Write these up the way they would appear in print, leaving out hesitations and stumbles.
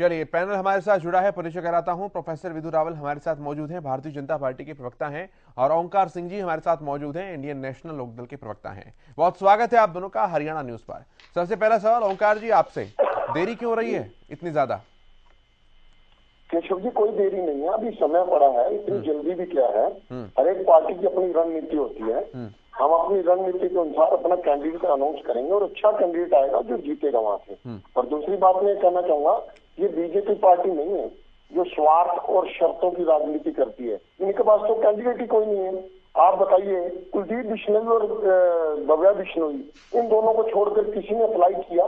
चलिए, पैनल हमारे साथ जुड़ा है, परिचय कराता हूं। प्रोफेसर विधु रावल हमारे साथ मौजूद हैं, भारतीय जनता पार्टी के प्रवक्ता हैं, और ओंकार सिंह जी हमारे साथ मौजूद हैं, इंडियन नेशनल लोकदल के प्रवक्ता हैं। बहुत स्वागत है आप दोनों का हरियाणा न्यूज पर। सबसे पहला सवाल ओंकार जी आपसे, देरी क्यों हो रही है इतनी ज्यादा? केशव जी, कोई देरी नहीं है, अभी समय पड़ा है, इतनी जल्दी भी क्या है। हर एक पार्टी की अपनी रणनीति होती है। हम अपनी रणनीति के अनुसार अपना कैंडिडेट अनाउंस करेंगे और अच्छा कैंडिडेट आएगा जो जीतेगा वहां से। और दूसरी बात मैं कहना चाहूंगा, ये बीजेपी पार्टी नहीं है जो स्वार्थ और शर्तों की राजनीति करती है। इनके पास तो कैंडिडेट ही कोई नहीं है। आप बताइए, कुलदीप बिश्नोई और भव्या बिश्नोई, इन दोनों को छोड़कर किसी ने अप्लाई किया?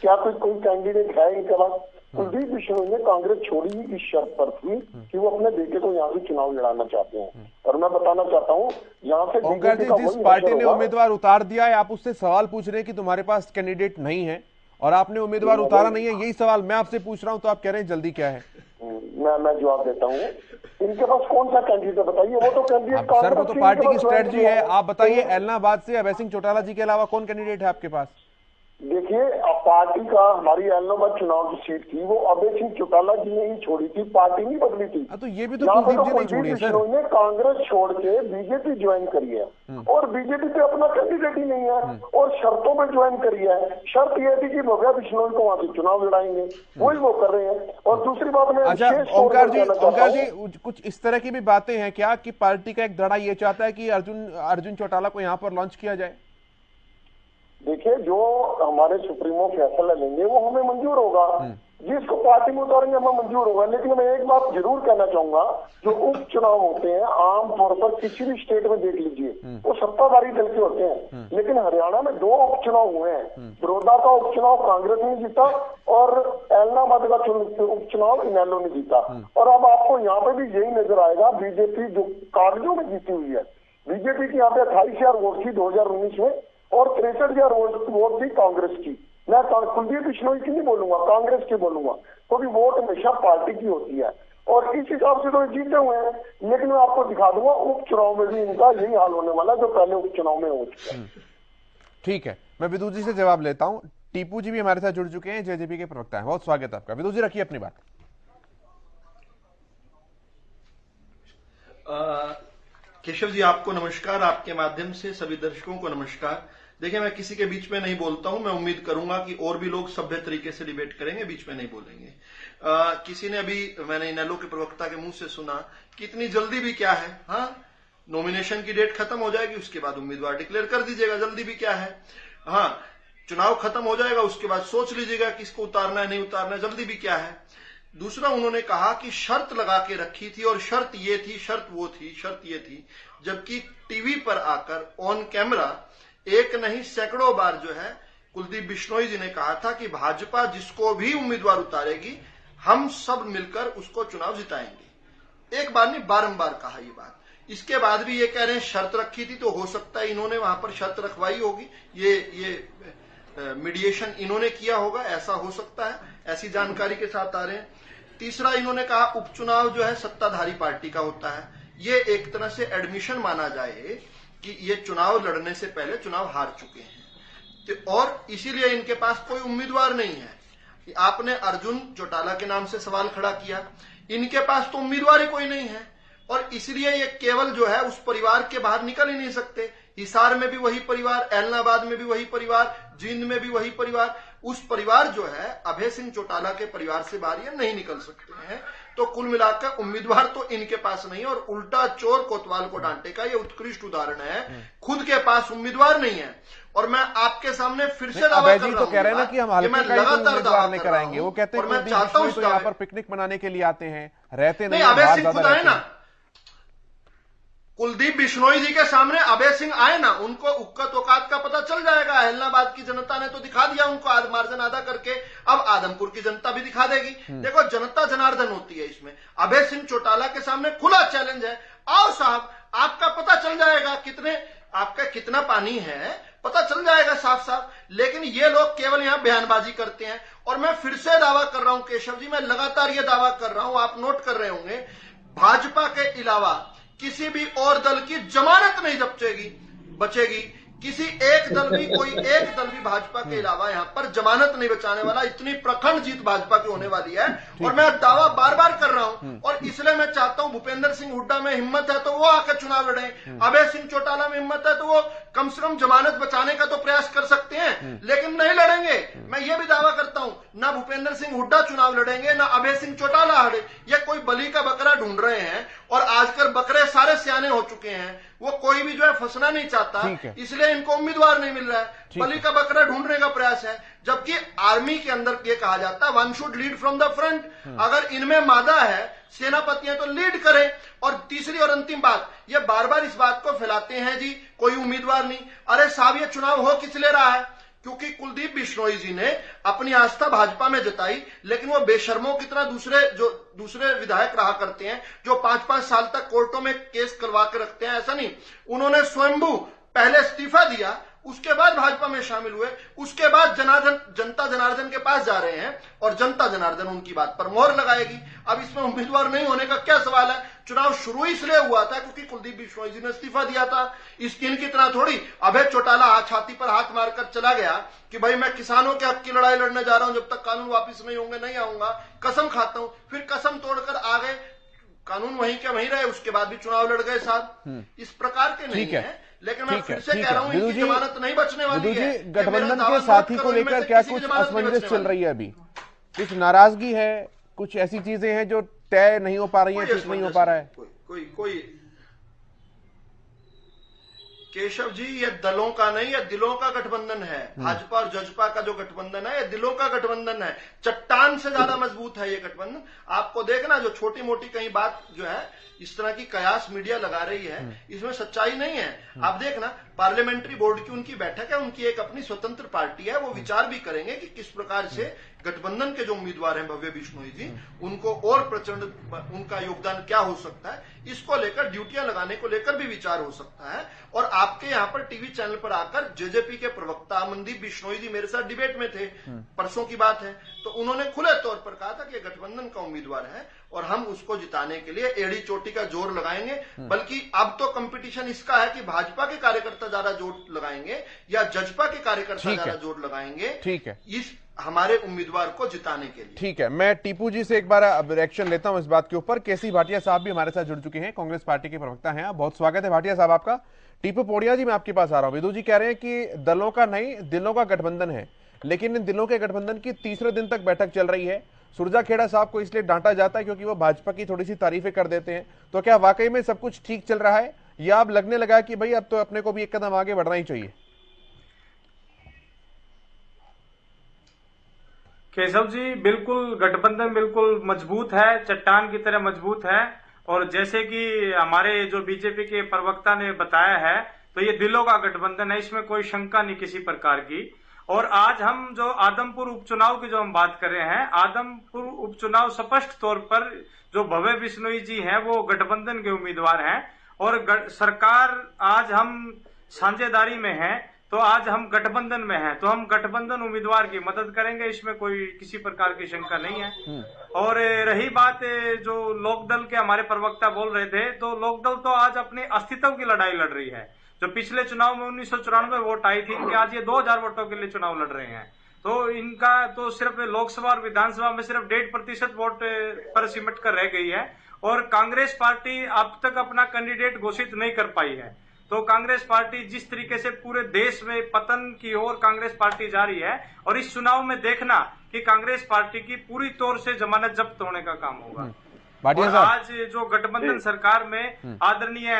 क्या कोई कैंडिडेट है इनके पास? कुलदीप बिश्नोई ने कांग्रेस छोड़ी ही इस शर्त पर थी कि वो अपने बेटे को यहाँ से चुनाव लड़ाना चाहते हैं। और मैं बताना चाहता हूँ, यहाँ से ओंकार जी, जिस पार्टी ने उम्मीदवार उतार दिया है, आप उससे सवाल पूछ रहे हैं कि तुम्हारे पास कैंडिडेट नहीं है और आपने उम्मीदवार उतारा नहीं है, यही सवाल मैं आपसे पूछ रहा हूँ, तो आप कह रहे हैं जल्दी क्या है? मैं जवाब देता हूँ। इनके पास कौन सा कैंडिडेट है बताइए? वो तो कैंडिडेट सर, वो तो पार्टी की स्ट्रेटजी है। आप बताइए, एलनाबाद से अभय सिंह चौटाला जी के अलावा कौन कैंडिडेट है आपके पास? देखिए, पार्टी का हमारी एलनाबाद चुनाव की सीट थी, वो अभय सिंह चौटाला जी ने ही छोड़ी थी, पार्टी नहीं बदली थी। तो ये भी तो कुलदीप जी ने छोड़ी है सर। ने कांग्रेस छोड़ के बीजेपी ज्वाइन करी है और बीजेपी पे अपना कैंडिडेट ही नहीं है और शर्तों पर ज्वाइन करी है। शर्त ये थी कि भव्या बिश्नोई को वहां से चुनाव लड़ाएंगे, वही वो कर रहे हैं। और दूसरी बात में अच्छा ओंकार जी, कुछ इस तरह की भी बातें हैं क्या कि पार्टी का एक धड़ा ये चाहता है कि अर्जुन चौटाला को यहाँ पर लॉन्च किया जाए? देखिए, जो हमारे सुप्रीमो फैसला लेंगे वो हमें मंजूर होगा, जिसको पार्टी में उतारेंगे हमें मंजूर होगा। लेकिन मैं एक बात जरूर कहना चाहूंगा, जो उपचुनाव होते हैं आमतौर पर किसी भी स्टेट में देख लीजिए, वो सत्ताधारी दल के होते हैं। लेकिन हरियाणा में 2 उपचुनाव हुए हैं। बड़ौदा का उपचुनाव कांग्रेस ने जीता और एलनाबाद का उपचुनाव इनेलो ने जीता। और अब आपको यहाँ पे भी यही नजर आएगा, बीजेपी जो कागजों में जीती हुई है, बीजेपी की यहाँ पे 28,000 वोट थी 2019 में और 63,000 वोट थी कांग्रेस की। मैं कुलदीप बिश्नोई की नहीं बोलूंगा, कांग्रेस की बोलूंगा, क्योंकि वोट हमेशा पार्टी की होती है और इस हिसाब से तो जीते हुए हैं। लेकिन मैं आपको दिखा दूंगा, उपचुनाव में भी इनका यही हाल होने वाला जो पहले उपचुनाव में हो चुका है। ठीक है, मैं विधु जी से जवाब लेता हूँ। टीपू जी भी हमारे साथ जुड़ चुके हैं, जेजेपी के प्रवक्ता हैं। बहुत स्वागत है आपका। विधु जी, रखिए अपनी बात। केशव जी, आपको नमस्कार, आपके माध्यम से सभी दर्शकों को नमस्कार। देखिए, मैं किसी के बीच में नहीं बोलता हूं। मैं उम्मीद करूंगा कि और भी लोग सभ्य तरीके से डिबेट करेंगे, बीच में नहीं बोलेंगे। किसी ने अभी, मैंने इनेलो के प्रवक्ता के मुंह से सुना कि इतनी जल्दी भी क्या है। हाँ, नॉमिनेशन की डेट खत्म हो जाएगी, उसके बाद उम्मीदवार डिक्लेयर कर दीजिएगा, जल्दी भी क्या है। हाँ, चुनाव खत्म हो जाएगा, उसके बाद सोच लीजिएगा किसको उतारना है नहीं उतारना है, जल्दी भी क्या है। दूसरा, उन्होंने कहा कि शर्त लगा के रखी थी और शर्त ये थी, शर्त वो थी, शर्त ये थी, जबकि टीवी पर आकर ऑन कैमरा एक नहीं सैकड़ों बार जो है कुलदीप बिश्नोई जी ने कहा था कि भाजपा जिसको भी उम्मीदवार उतारेगी हम सब मिलकर उसको चुनाव जिताएंगे। एक बार नहीं, बारंबार कहा ये बात। इसके बाद भी ये कह रहे हैं शर्त रखी थी, तो हो सकता है इन्होंने वहां पर शर्त रखवाई होगी, ये मीडिएशन इन्होंने किया होगा, ऐसा हो सकता है, ऐसी जानकारी के साथ आ रहे हैं। तीसरा, इन्होंने कहा उपचुनाव जो है सत्ताधारी पार्टी का होता है। ये एक तरह से एडमिशन माना जाए कि ये चुनाव लड़ने से पहले चुनाव हार चुके हैं और इसीलिए इनके पास कोई उम्मीदवार नहीं है। आपने अर्जुन चौटाला के नाम से सवाल खड़ा किया, इनके पास तो उम्मीदवार ही कोई नहीं है और इसलिए ये केवल जो है उस परिवार के बाहर निकल ही नहीं सकते। हिसार में भी वही परिवार, एलनाबाद में भी वही परिवार, जींद में भी वही परिवार। उस परिवार जो है अभय सिंह चौटाला के परिवार से बाहर ये नहीं निकल सकते हैं। तो कुल मिलाकर उम्मीदवार तो इनके पास नहीं है और उल्टा चोर कोतवाल को डांटे का ये उत्कृष्ट उदाहरण है। खुद के पास उम्मीदवार नहीं है और मैं आपके सामने फिर से दावा कर रहा हूं, तो कह रहे हैं ना कि हम लगातार दावा नहीं कराएंगे। वो कहते हैं मैं चाहता हूं यहाँ पर पिकनिक मनाने के लिए आते हैं, रहते नहीं। अभय सिंह खुद आए ना, कुलदीप बिश्नोई जी के सामने अभय सिंह आए ना, उनको उक्कत औकात का पता चल जाएगा। एलनाबाद की जनता ने तो दिखा दिया उनको मार्जिन आधा करके, अब आदमपुर की जनता भी दिखा देगी। देखो, जनता जनार्दन होती है इसमें। अभय सिंह चौटाला के सामने खुला चैलेंज है, आओ साहब, आपका पता चल जाएगा आपका कितना पानी है, पता चल जाएगा साफ साफ। लेकिन ये लोग केवल यहां बयानबाजी करते हैं और मैं फिर से दावा कर रहा हूं केशव जी, मैं लगातार ये दावा कर रहा हूं, आप नोट कर रहे होंगे, भाजपा के अलावा किसी भी और दल की जमानत नहीं बचेगी किसी एक दल भी, कोई एक दल भी भाजपा के अलावा यहां पर जमानत नहीं बचाने वाला। इतनी प्रखंड जीत भाजपा की होने वाली है और मैं दावा बार बार कर रहा हूं। और इसलिए मैं चाहता हूं भूपेंद्र सिंह हुड्डा में हिम्मत है तो वो आकर चुनाव लड़े, अभय सिंह चौटाला में हिम्मत है तो वो कम से कम जमानत बचाने का तो प्रयास कर सकते हैं, लेकिन नहीं लड़ेंगे। मैं ये भी दावा करता हूं, ना भूपेंद्र सिंह हुड्डा चुनाव लड़ेंगे, ना अभय सिंह चौटाला लड़े। ये कोई बलि का बकरा ढूंढ रहे हैं और आजकल बकरे सारे सियाने हो चुके हैं, वो कोई भी जो है फंसना नहीं चाहता, इसलिए इनको उम्मीदवार नहीं मिल रहा है। बलि का बकरा ढूंढने का प्रयास है। जबकि आर्मी के अंदर ये कहा जाता है one should lead from the front. अगर इनमें मादा है, सेनापति है, तो लीड करें। और तीसरी और अंतिम बात, ये बार बार इस बात को फैलाते हैं जी कोई उम्मीदवार नहीं। अरे साहब, ये चुनाव हो किस लिए रहा है? क्योंकि कुलदीप बिश्नोई जी ने अपनी आस्था भाजपा में जताई, लेकिन वो बेशर्मों की तरह दूसरे विधायक रहा करते हैं जो 5-5 साल तक कोर्टों में केस करवा के रखते हैं। ऐसा नहीं, उन्होंने स्वयंभू पहले इस्तीफा दिया, उसके बाद भाजपा में शामिल हुए, उसके बाद जनता जनार्दन के पास जा रहे हैं और जनता जनार्दन उनकी बात पर मोहर लगाएगी। अब इसमें उम्मीदवार नहीं होने का क्या सवाल है? चुनाव शुरू इसलिए हुआ था क्योंकि कुलदीप बिश्नोई जी ने इस्तीफा दिया था। इनकी तरह थोड़ी अभय चौटाला छाती पर हाथ मारकर चला गया कि भाई मैं किसानों के हक की लड़ाई लड़ने जा रहा हूं, जब तक कानून वापिस नहीं होंगे नहीं आऊंगा, कसम खाता हूं। फिर कसम तोड़कर आ गए, कानून वहीं के वहीं रहे, उसके बाद भी चुनाव लड़ गए साहब। इस प्रकार के नहीं है। लेकिन मैं फिर से कह रहा हूं, इनकी जमानत नहीं बचने वाली है। गठबंधन के साथी को लेकर क्या कुछ असमंजस चल रही है? अभी कुछ नाराजगी है, कुछ ऐसी चीजें हैं जो तय नहीं हो पा रही है, ठीक नहीं हो पा रहा है? कोई केशव जी, ये दलों का नहीं, ये दिलों का गठबंधन है। भाजपा और जजपा का जो गठबंधन है, ये दिलों का गठबंधन है। चट्टान से ज्यादा मजबूत है ये गठबंधन। आपको देखना, जो छोटी मोटी कहीं बात जो है इस तरह की कयास मीडिया लगा रही है, इसमें सच्चाई नहीं है। आप देखना, पार्लियामेंट्री बोर्ड की उनकी बैठक है, उनकी एक अपनी स्वतंत्र पार्टी है, वो विचार भी करेंगे कि किस प्रकार से गठबंधन के जो उम्मीदवार हैं भव्य बिश्नोई जी, उनको और प्रचंड उनका योगदान क्या हो सकता है, इसको लेकर ड्यूटियां लगाने को लेकर भी विचार हो सकता है। और आपके यहाँ पर टीवी चैनल पर आकर जेजेपी के प्रवक्ता मनदीप बिश्नोई जी मेरे साथ डिबेट में थे, परसों की बात है, तो उन्होंने खुले तौर पर कहा था कि गठबंधन का उम्मीदवार है और हम उसको जिताने के लिए एड़ी चोटी का जोर लगाएंगे। बल्कि अब तो कंपटीशन इसका है कि भाजपा के कार्यकर्ता ज्यादा जोर लगाएंगे या जजपा के कार्यकर्ता ज्यादा जोर लगाएंगे, ठीक है, इस हमारे उम्मीदवार को जिताने के लिए। ठीक है, मैं टीपू जी से एक बार रिएक्शन लेता हूं इस बात के ऊपर। केसी भाटिया साहब भी हमारे साथ जुड़ चुके हैं, कांग्रेस पार्टी के प्रवक्ता हैं। बहुत स्वागत है भाटिया साहब आपका। टीपू पोड़िया जी, मैं आपके पास आ रहा हूं। विदु जी कह रहे हैं कि दलों का नहीं, दिलों का गठबंधन है, लेकिन इन दिलों के गठबंधन की तीसरे दिन तक बैठक चल रही है। सुरजा खेड़ा साहब को इसलिए डांटा जाता है क्योंकि वो भाजपा की थोड़ी सी तारीफें कर देते हैं। तो क्या वाकई में सब कुछ ठीक चल रहा है, या अब लगने लगा कि भाई अब तो अपने को भी एक कदम आगे बढ़ना ही चाहिए? केशव जी, बिल्कुल गठबंधन बिल्कुल मजबूत है, चट्टान की तरह मजबूत है। और जैसे कि हमारे जो बीजेपी के प्रवक्ता ने बताया है, तो ये दिलों का गठबंधन है, इसमें कोई शंका नहीं किसी प्रकार की। और आज हम जो आदमपुर उपचुनाव की जो हम बात कर रहे हैं, आदमपुर उपचुनाव स्पष्ट तौर पर जो भव्य बिश्नोई जी हैं वो गठबंधन के उम्मीदवार हैं। और सरकार आज हम साझेदारी में है, तो आज हम गठबंधन में हैं, तो हम गठबंधन उम्मीदवार की मदद करेंगे, इसमें कोई किसी प्रकार की शंका नहीं है। और रही बात जो लोकदल के हमारे प्रवक्ता बोल रहे थे, तो लोकदल तो आज अपने अस्तित्व की लड़ाई लड़ रही है। जो पिछले चुनाव में 1994 वोट आई थी, कि आज ये 2000 वोटों के लिए चुनाव लड़ रहे हैं, तो इनका तो सिर्फ लोकसभा और विधानसभा में सिर्फ 1.5% वोट पर सिमट कर रह गई है। और कांग्रेस पार्टी अब तक अपना कैंडिडेट घोषित नहीं कर पाई है। तो कांग्रेस पार्टी जिस तरीके से पूरे देश में पतन की ओर कांग्रेस पार्टी जा रही है, और इस चुनाव में देखना कि कांग्रेस पार्टी की पूरी तौर से जमानत जब्त होने का काम होगा। और आज जो गठबंधन सरकार में आदरणीय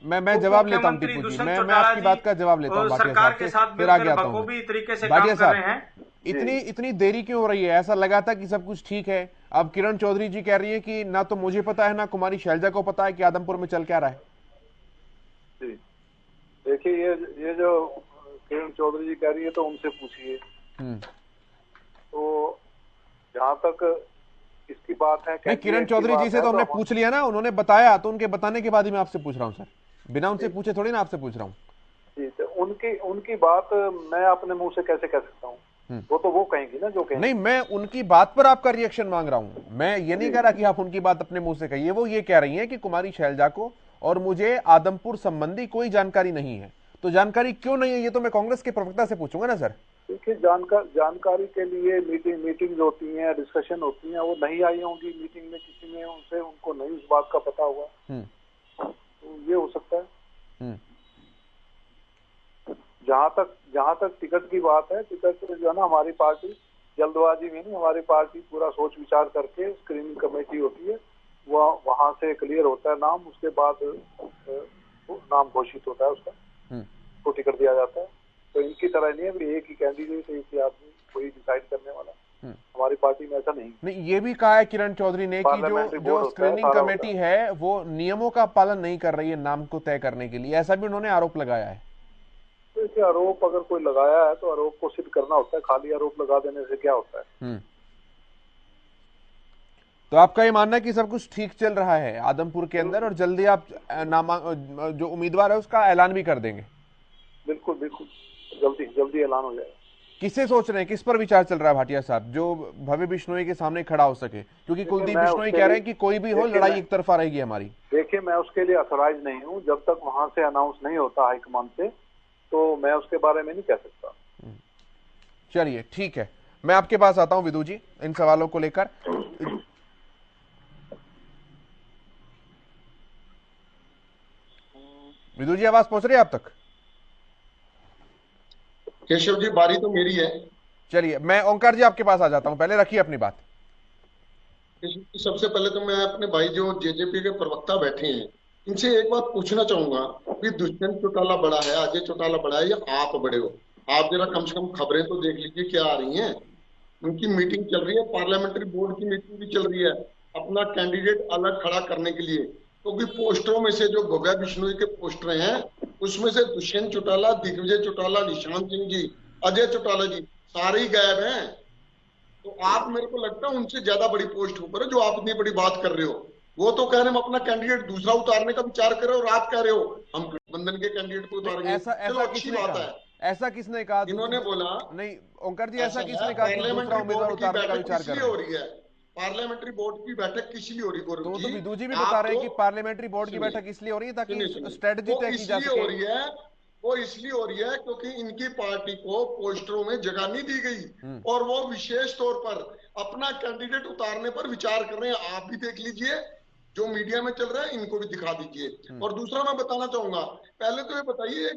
मैं जवाब लेता हूं टीपू जी, मैं आपकी बात का जवाब लेता हूं सरकार के साथ फिर आगे आता हूं। बखूबी तरीके से काम कर रहे हैं। इतनी देरी क्यों हो रही है? ऐसा लगा था कि सब कुछ ठीक है। अब किरण चौधरी जी कह रही है कि ना तो मुझे पता है, ना कुमारी शैलजा को पता है कि आदमपुर में चल क्या रहा है। देखिए, ये जो किरण चौधरी जी कह रही है तो उनसे पूछिए। तो जहां तक इसकी बात है, नहीं, किरण चौधरी जी से तो हमने पूछ लिया ना, उन्होंने बताया, तो उनके बताने के बाद ही मैं आपसे पूछ रहा हूँ सर, बिना उनसे पूछे थोड़ी ना आपसे पूछ रहा हूँ। जी, तो उनकी बात मैं अपने मुंह से कैसे कह सकता हूँ? वो तो वो कहेंगी ना जो कहेंगी। नहीं, मैं उनकी बात पर आपका रिएक्शन मांग रहा हूँ। मैं ये नहीं कह रहा कि आप उनकी बात अपने मुंह से कहिए। वो ये कह रही है कि कुमारी शैलजा को और मुझे आदमपुर संबंधी कोई जानकारी नहीं है, तो जानकारी क्यों नहीं है, ये तो मैं कांग्रेस के प्रवक्ता से पूछूंगा ना सर। देखिए, जानकारी के लिए मीटिंग होती है, डिस्कशन होती है, वो नहीं आई होंगी मीटिंग में, किसी ने उनसे, उनको नहीं उस बात का पता हुआ, तो ये हो सकता है। जहां तक टिकट की बात है, टिकट जो है ना, हमारी पार्टी जल्दबाजी में नहीं, हमारी पार्टी पूरा सोच विचार करके, स्क्रीनिंग कमेटी होती है, वहां से क्लियर होता है नाम, उसके बाद नाम घोषित होता है उसका, तो टिकट दिया जाता है। तो इनकी तरह नहीं है कि एक ही कैंडिडेट, एक ही आदमी कोई डिसाइड करने वाला, हमारी पार्टी में ऐसा नहीं। ये भी कहा है किरण चौधरी ने कि जो स्क्रीनिंग कमेटी है वो नियमों का पालन नहीं कर रही है नाम को तय करने के लिए, ऐसा भी उन्होंने आरोप लगाया है। तो आरोप अगर कोई लगाया है तो आरोप को सिद्ध करना होता है, खाली आरोप लगा देने से क्या होता है। तो आपका ये मानना है कि सब कुछ ठीक चल रहा है आदमपुर के अंदर और जल्दी आप जो उम्मीदवार है उसका ऐलान भी कर देंगे? बिल्कुल बिल्कुल, जल्दी ऐलान हो जाएगा। किसे सोच रहे हैं, किस पर विचार चल रहा है भाटिया साहब, जो भव्य बिश्नोई के सामने खड़ा हो सके? क्योंकि कुलदीप बिश्नोई कह रहे हैं कि कोई भी हो, लड़ाई एक तरफा रहेगी हमारी। देखिए, मैं उसके लिए अथोराइज नहीं हूँ, जब तक वहां से अनाउंस नहीं होता हाईकमान से, तो मैं उसके बारे में नहीं कह सकता। चलिए ठीक है, मैं आपके पास आता हूं विदु जी इन सवालों को लेकर। विदु जी, आवाज पहुंच रही है आप तक? केशव जी, बारी तो मेरी है। चलिए, मैं ओंकार जी आपके पास आ जाता हूं, पहले रखिए अपनी बात। सबसे पहले तो मैं अपने भाई जो जेजेपी के प्रवक्ता बैठे हैं, इनसे एक बात पूछना चाहूंगा कि दुष्यंत चौटाला बड़ा है, अजय चौटाला बड़ा है, या आप बड़े हो? आप जरा कम से कम खबरें तो देख लीजिए क्या आ रही हैं। उनकी मीटिंग चल रही है, पार्लियामेंट्री बोर्ड की मीटिंग भी चल रही है, अपना कैंडिडेट अलग खड़ा करने के लिए, क्योंकि पोस्टरों में से जो भव्या बिश्नोई के पोस्टर हैं उसमें से दुष्यंत चौटाला, दिग्विजय चौटाला, निशांत सिंह जी, अजय चौटाला जी सारे ही गायब हैं। तो आप, मेरे को लगता है उनसे ज्यादा बड़ी पोस्ट ऊपर है जो आप इतनी बड़ी बात कर रहे हो। वो तो कह रहे हैं हम अपना कैंडिडेट दूसरा उतारने का विचार कर रहे हो, और आप कह रहे हो हम गठबंधन के कैंडिडेट को उतारेंगे। ऐसा किसने कहा? ऐसा किसने कहा? इन्होंने बोला नहीं ओंकार जी, ऐसा किसने कहा कि दूसरा उम्मीदवार उतारने का विचार कर रहे हैं? पार्लियामेंट्री बोर्ड की बैठक किस लिए हो रही है? तो विदु जी भी बता रहे हैं कि पार्लियामेंट्री बोर्ड की बैठक इसलिए हो रही है ताकि स्ट्रेटजी तय की जा सके। वो इसलिए हो रही है क्योंकि इनकी पार्टी को पोस्टरों में जगह नहीं दी गई, और वो विशेष तौर पर अपना कैंडिडेट उतारने पर विचार कर रहे हैं। आप भी देख लीजिए, जो मीडिया में चल रहा है इनको भी दिखा दीजिए। और दूसरा मैं बताना चाहूंगा, पहले तो ये बताइए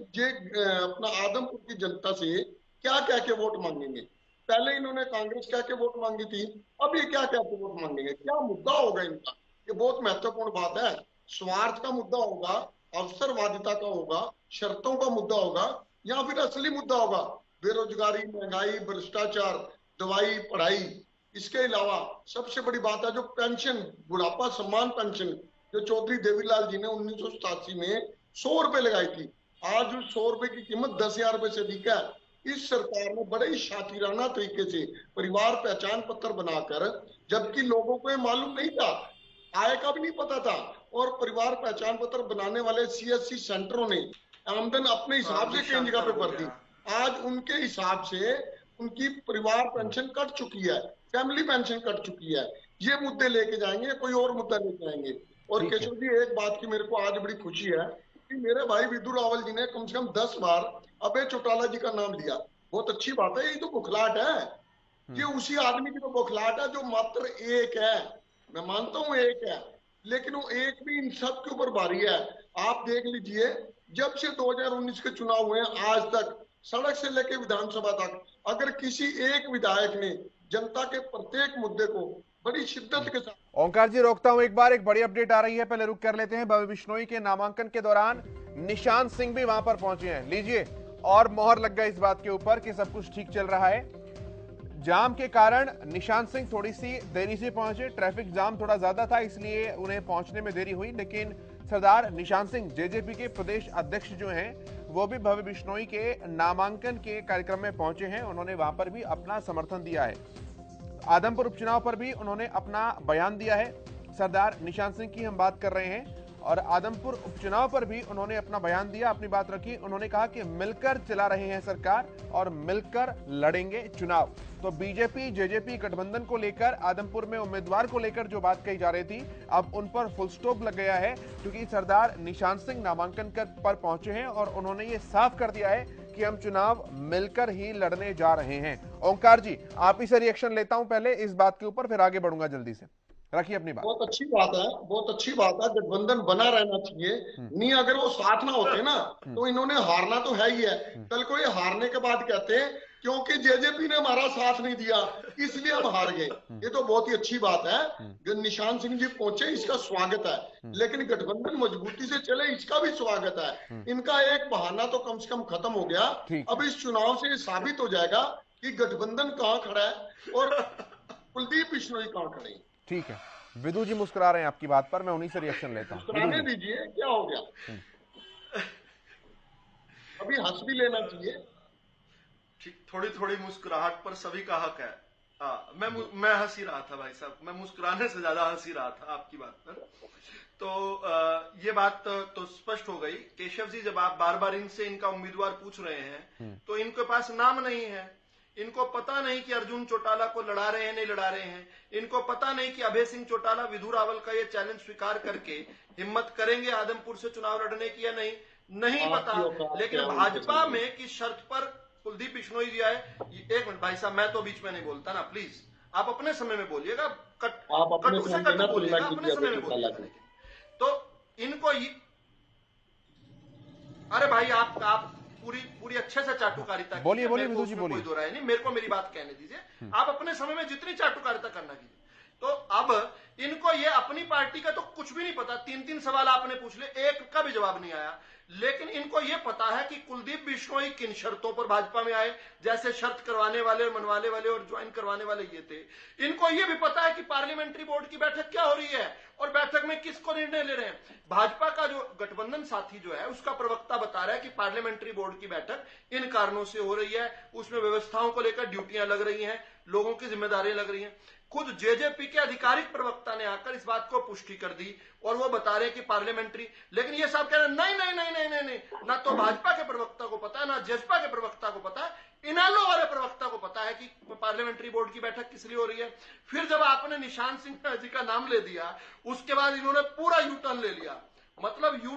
अपना आदमपुर की जनता से क्या कह के वोट मांगेंगे? पहले इन्होंने कांग्रेस कह के वोट मांगी थी, अब ये क्या कह के वोट मांगेंगे? क्या मुद्दा होगा इनका? ये बहुत महत्वपूर्ण बात है। स्वार्थ का मुद्दा होगा, अवसरवादिता का होगा, शर्तों का मुद्दा होगा, या फिर असली मुद्दा होगा बेरोजगारी, महंगाई, भ्रष्टाचार, दवाई, पढ़ाई। इसके अलावा सबसे बड़ी बात है जो पेंशन, बुढ़ापा सम्मान पेंशन, जो चौधरी देवीलाल जी ने 1987 में 100 रुपए लगाई थी, आज उस 100 रुपए की कीमत 10,000 रुपए से अधिक है। इस सरकार ने बड़े ही शातिराना तरीके से परिवार पहचान पत्र बनाकर, जबकि लोगों को ये मालूम नहीं था, आय का भी नहीं पता था, और परिवार पहचान पत्र बनाने वाले सीएससी सेंटरों ने आमदन अपने हिसाब से कई जगह पे भर दी। आज उनके हिसाब से उनकी परिवार पेंशन कट चुकी है, फैमिली पेंशन कट चुकी है। ये मुद्दे लेके जाएंगे, कोई और मुद्दा लेके आएंगे। और केशव जी, एक बात की मेरे को आज बड़ी खुशी है कि मेरे भाई विदु रावल जी ने कम से कम 10 बार अभय चौटाला जी का नाम लिया। बहुत अच्छी बात है, ये तो बुखलाहट है, ये उसी आदमी की तो बुखलाहट है जो मात्र एक है। मैं मानता हूं एक है, लेकिन वो एक भी इन सब के ऊपर भारी है। आप देख लीजिए, जब से 2019 के चुनाव हुए आज तक, सड़क से लेकर विधानसभा तक, अगर किसी एक विधायक ने जनता के प्रत्येक मुद्दे को बड़ी शिद्दत के साथ। ओंकार जी, रोकता हूं एक बार, एक बड़ी अपडेट आ रही है, पहले रुक कर लेते हैं। भव्य बिश्नोई के नामांकन के दौरान निशांत सिंह भी वहां पर पहुंचे हैं, लीजिए, और मोहर लग गई इस बात के ऊपर कि सब कुछ ठीक चल रहा है। जाम के कारण निशांत सिंह थोड़ी सी देरी से पहुंचे, ट्रैफिक जाम थोड़ा ज्यादा था इसलिए उन्हें पहुंचने में देरी हुई, लेकिन सरदार निशांत सिंह जेजेपी के प्रदेश अध्यक्ष जो हैं वो भी भव्य बिश्नोई के नामांकन के कार्यक्रम में पहुंचे हैं। उन्होंने वहां पर भी अपना समर्थन दिया है। आदमपुर उपचुनाव पर भी उन्होंने अपना बयान दिया है। सरदार निशांत सिंह की हम बात कर रहे हैं और आदमपुर उपचुनाव पर भी उन्होंने अपना बयान दिया, अपनी बात रखी। उन्होंने कहा कि मिलकर चला रहे हैं सरकार और मिलकर लड़ेंगे चुनाव। तो बीजेपी जेजेपी गठबंधन को लेकर, आदमपुर में उम्मीदवार को लेकर जो बात कही जा रही थी, अब उन पर फुल स्टॉप लग गया है, क्योंकि सरदार निशान सिंह नामांकन पर पहुंचे हैं और उन्होंने ये साफ कर दिया है कि हम चुनाव मिलकर ही लड़ने जा रहे हैं। ओंकार जी, आप ही से रिएक्शन लेता हूं पहले इस बात के ऊपर, फिर आगे बढ़ूंगा। जल्दी से रखिए अपनी बात। बहुत अच्छी बात है, बहुत अच्छी बात है। गठबंधन बना रहना चाहिए। नहीं, अगर वो साथ ना होते ना तो इन्होंने हारना तो है ही है। कल को ये हारने के बाद कहते हैं क्योंकि जेजेपी ने हमारा साथ नहीं दिया इसलिए हम हार गए। ये तो बहुत ही अच्छी बात है। निशान सिंह जी पहुंचे, इसका स्वागत है, लेकिन गठबंधन मजबूती से चले इसका भी स्वागत है। इनका एक बहाना तो कम से कम खत्म हो गया। अब इस चुनाव से साबित हो जाएगा कि गठबंधन कहाँ खड़ा है और कुलदीप बिश्नोई कहाँ खड़े हैं। ठीक है, विदु जी मुस्कुरा रहे हैं आपकी बात पर, मैं उन्हीं से रिएक्शन लेता हूं। मुस्कुराने दीजिए, क्या हो गया, अभी हंस भी लेना चाहिए। थोड़ी थोड़ी मुस्कुराहट पर सभी का हक है। मैं हंस ही रहा था भाई साहब, मैं मुस्कुराने से ज्यादा हंस ही रहा था आपकी बात पर। तो ये बात तो स्पष्ट हो गई। केशव जी, जब आप बार बार इनसे इनका उम्मीदवार पूछ रहे हैं तो इनके पास नाम नहीं है। इनको पता नहीं कि अर्जुन चौटाला को लड़ा रहे हैं नहीं लड़ा रहे हैं। इनको पता नहीं कि अभय सिंह चौटाला विधु रावल का ये चैलेंज स्वीकार करके हिम्मत करेंगे आदमपुर से चुनाव लड़ने की या नहीं पता। लेकिन भाजपा में किस शर्त पर कुलदीप बिश्नोई जी आए। एक मिनट भाई साहब, मैं तो बीच में नहीं बोलता ना, प्लीज आप अपने समय में बोलिएगा, कटु से कटु बोलिएगा, अपने समय में बोलिएगा। तो इनको अरे भाई आप पूरी अच्छे से चाटुकारिता बोलिए विदु जी, बोलिए। कोई दो राय नहीं, मेरे को मेरी बात कहने दीजिए। आप अपने समय में जितनी चाटुकारिता करना कीजिए। तो अब इनको ये अपनी पार्टी का तो कुछ भी नहीं पता। 3 सवाल आपने पूछ ले, एक का भी जवाब नहीं आया। लेकिन इनको ये पता है कि कुलदीप बिश्नोई किन शर्तों पर भाजपा में आए, जैसे शर्त करवाने वाले, मनवाने वाले और ज्वाइन करवाने वाले ये थे। इनको ये भी पता है कि पार्लियामेंट्री बोर्ड की बैठक क्या हो रही है और बैठक में किसको निर्णय ले रहे हैं। भाजपा का जो गठबंधन साथी जो है उसका प्रवक्ता बता रहा है कि पार्लियामेंट्री बोर्ड की बैठक इन कारणों से हो रही है, उसमें व्यवस्थाओं को लेकर ड्यूटियां लग रही हैं, लोगों की जिम्मेदारियां लग रही हैं। खुद जेजेपी के आधिकारिक प्रवक्ता ने आकर इस बात को पुष्टि कर दी और वो बता रहे कि पार्लियामेंट्री। लेकिन ये सब कह रहे नहीं, ना तो भाजपा के प्रवक्ता को पता है, ना जेजेपी के प्रवक्ता को पता है, इनेलो वाले प्रवक्ता को पता है कि पार्लियामेंट्री बोर्ड की बैठक किस लिए हो रही है। फिर जब आपने निशान सिंह जी का नाम ले दिया, उसके बाद इन्होंने पूरा यू टर्न ले लिया। मतलब यू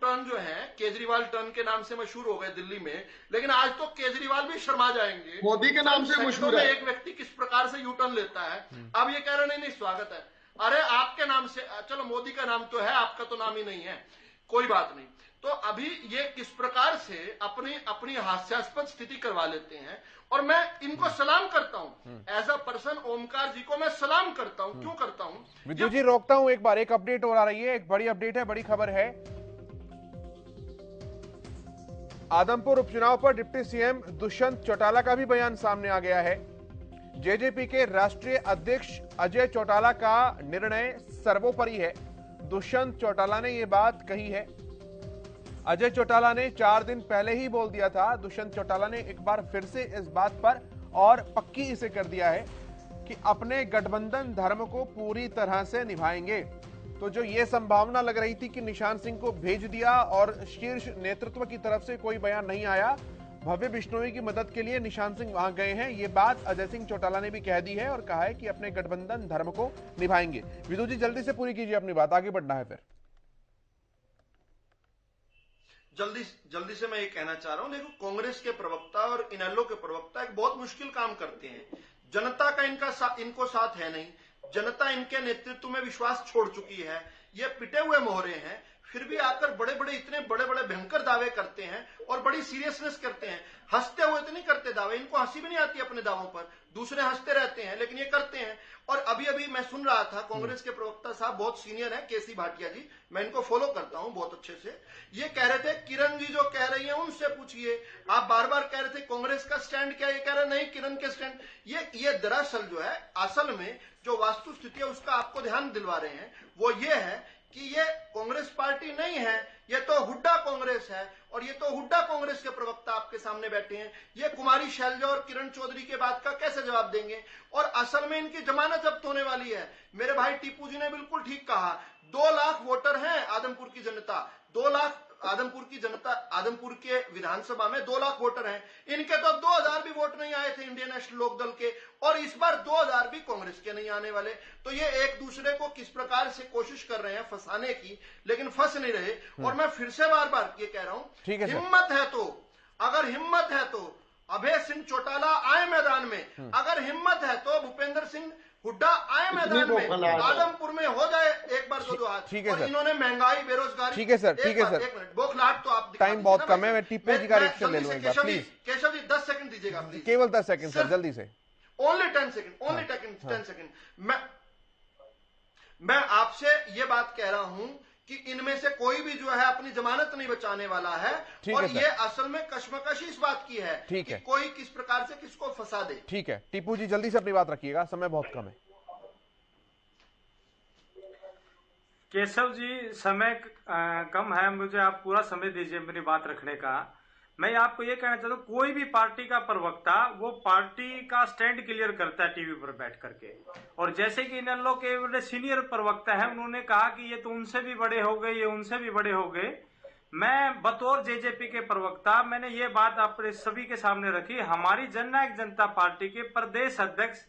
टर्न जो है केजरीवाल टर्न के नाम से मशहूर हो गए दिल्ली में, लेकिन आज तो केजरीवाल भी शर्मा जाएंगे। मोदी के नाम से मशहूर है। एक व्यक्ति किस प्रकार से यू टर्न लेता है। अब ये कह रहे नहीं स्वागत है। अरे आपके नाम से, चलो मोदी का नाम तो है, आपका तो नाम ही नहीं है, कोई बात नहीं। तो अभी ये किस प्रकार से अपनी हास्यास्पद स्थिति करवा लेते हैं। और मैं इनको सलाम करता हूं, एज अ पर्सन ओमकार जी को मैं सलाम करता हूं। क्यों करता हूं? विद्युत जी रोकता हूं एक बार, एक अपडेट और आ रही है, एक बड़ी अपडेट है, बड़ी खबर है। आदमपुर उपचुनाव पर डिप्टी सीएम दुष्यंत चौटाला का भी बयान सामने आ गया है। जेजेपी के राष्ट्रीय अध्यक्ष अजय चौटाला का निर्णय सर्वोपरि है। दुष्यंत चौटाला ने यह बात कही है। अजय चौटाला ने 4 दिन पहले ही बोल दिया था। दुष्यंत चौटाला ने एक बार फिर से इस बात पर और पक्की इसे कर दिया है कि अपने गठबंधन धर्म को पूरी तरह से निभाएंगे। तो जो ये संभावना लग रही थी कि निशान सिंह को भेज दिया और शीर्ष नेतृत्व की तरफ से कोई बयान नहीं आया, भव्य बिश्नोई की मदद के लिए निशान सिंह वहां गए हैं, ये बात अजय सिंह चौटाला ने भी कह दी है और कहा है कि अपने गठबंधन धर्म को निभाएंगे। विदु जी जल्दी से पूरी कीजिए अपनी बात, आगे बढ़ना है फिर। जल्दी से मैं ये कहना चाह रहा हूं, देखो कांग्रेस के प्रवक्ता और इनेलो के प्रवक्ता एक बहुत मुश्किल काम करते हैं। जनता का इनको साथ है नहीं, जनता इनके नेतृत्व में विश्वास छोड़ चुकी है, ये पिटे हुए मोहरे हैं, फिर भी आकर इतने बड़े बड़े भयंकर दावे करते हैं और बड़ी सीरियसनेस करते हैं। हंसते हुए तो नहीं करते दावे, इनको हंसी भी नहीं आती अपने दावों पर, दूसरे हंसते रहते हैं लेकिन ये करते हैं। और अभी मैं सुन रहा था कांग्रेस के प्रवक्ता साहब बहुत सीनियर है, केसी भाटिया जी, मैं इनको फॉलो करता हूं बहुत अच्छे से। ये कह रहे थे किरण जी जो कह रही है उनसे पूछिए, आप बार बार कह रहे थे कांग्रेस का स्टैंड क्या, ये कह रहे नहीं किरण के स्टैंड। ये दरअसल जो है असल में जो वास्तु स्थिति है उसका आपको ध्यान दिलवा रहे हैं। वो ये है कि ये कांग्रेस पार्टी नहीं है, ये तो हुड्डा कांग्रेस है, और ये तो हुड्डा कांग्रेस के प्रवक्ता आपके सामने बैठे हैं, ये कुमारी शैलजा और किरण चौधरी के बात का कैसे जवाब देंगे? और असल में इनकी जमानत जब्त होने वाली है। मेरे भाई टीपू जी ने बिल्कुल ठीक कहा, 2 लाख वोटर हैं आदमपुर की जनता, 2 लाख आदमपुर की जनता, आदमपुर के विधानसभा में 2 लाख वोटर हैं। इनके तो 2000 भी वोट नहीं आए थे इंडियन नेशनल लोकदल के, और इस बार 2000 भी कांग्रेस के नहीं आने वाले। तो ये एक दूसरे को किस प्रकार से कोशिश कर रहे हैं फंसाने की, लेकिन फंस नहीं रहे। और मैं फिर से बार बार ये कह रहा हूं, हिम्मत है तो, अगर हिम्मत है तो अभय सिंह चौटाला आए मैदान में, अगर हिम्मत है तो भूपेंद्र सिंह हुड्डा आए मैदान में, आदमपुर में हो जाए एक बार दो हाथ। ठीक है और सर, इन्होंने महंगाई, बेरोजगारी, ठीक है सर, ठीक है सर, एक मिनट बोखलाहट तो आप टाइम बहुत कम है, मैं टीपू जी का रिएक्शन ले लूं एक बार प्लीज। केशव जी 10 सेकंड दीजिएगा प्लीज, केवल 10 सेकंड सर, जल्दी से, ओनली 10 सेकंड, ओनली 10 सेकंड। मैं आपसे ये बात कह रहा हूं कि इनमें से कोई भी जो है अपनी जमानत नहीं बचाने वाला है, और ये असल में कश्मकश इस बात की है कि कोई किस प्रकार से किसको फंसा दे। ठीक है टीपू जी, जल्दी से अपनी बात रखिएगा, समय बहुत कम है। केशव जी, समय कम है, मुझे आप पूरा समय दीजिए मेरी बात रखने का। मैं आपको ये कहना चाहता हूँ, कोई भी पार्टी का प्रवक्ता वो पार्टी का स्टैंड क्लियर करता है टीवी पर बैठ करके। और जैसे कि इन लोग के बड़े सीनियर प्रवक्ता है, उन्होंने कहा कि ये तो उनसे भी बड़े हो गए, ये उनसे भी बड़े हो गए। मैं बतौर जेजेपी के प्रवक्ता मैंने ये बात अपने सभी के सामने रखी। हमारी जननायक जनता पार्टी के प्रदेश अध्यक्ष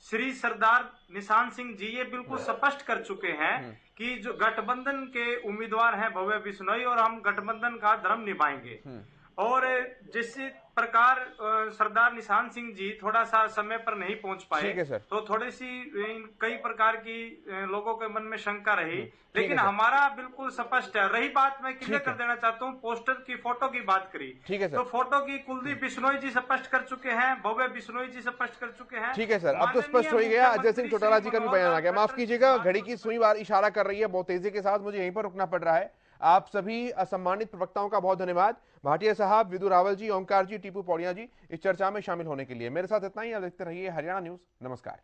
श्री सरदार निशान सिंह जी ये बिल्कुल स्पष्ट कर चुके हैं कि जो गठबंधन के उम्मीदवार हैं भव्य बिश्नोई, और हम गठबंधन का धर्म निभाएंगे। और जिस प्रकार सरदार निशान सिंह जी थोड़ा सा समय पर नहीं पहुंच पाए, तो थोड़ी सी कई प्रकार की लोगों के मन में शंका रही, लेकिन हमारा बिल्कुल स्पष्ट है। रही बात, मैं क्लियर कर देना चाहता हूं, पोस्टर की फोटो की बात करी, तो फोटो की कुलदीप बिश्नोई जी स्पष्ट कर चुके हैं, भव्य बिश्नोई जी स्पष्ट कर चुके हैं। ठीक है सर, अब तो स्पष्ट हो ही गया। अजय सिंह चौटाला जी का भी बयान आ गया। माफ कीजिएगा, घड़ी की सुई बार इशारा कर रही है बहुत तेजी के साथ, मुझे यहीं पर रुकना पड़ रहा है। आप सभी असम्मानित प्रवक्ताओं का बहुत धन्यवाद, भाटिया साहब, विदु रावल जी, ओंकार जी, टीपू पौड़िया जी, इस चर्चा में शामिल होने के लिए। मेरे साथ इतना ही, आप देखते रहिए हरियाणा न्यूज। नमस्कार।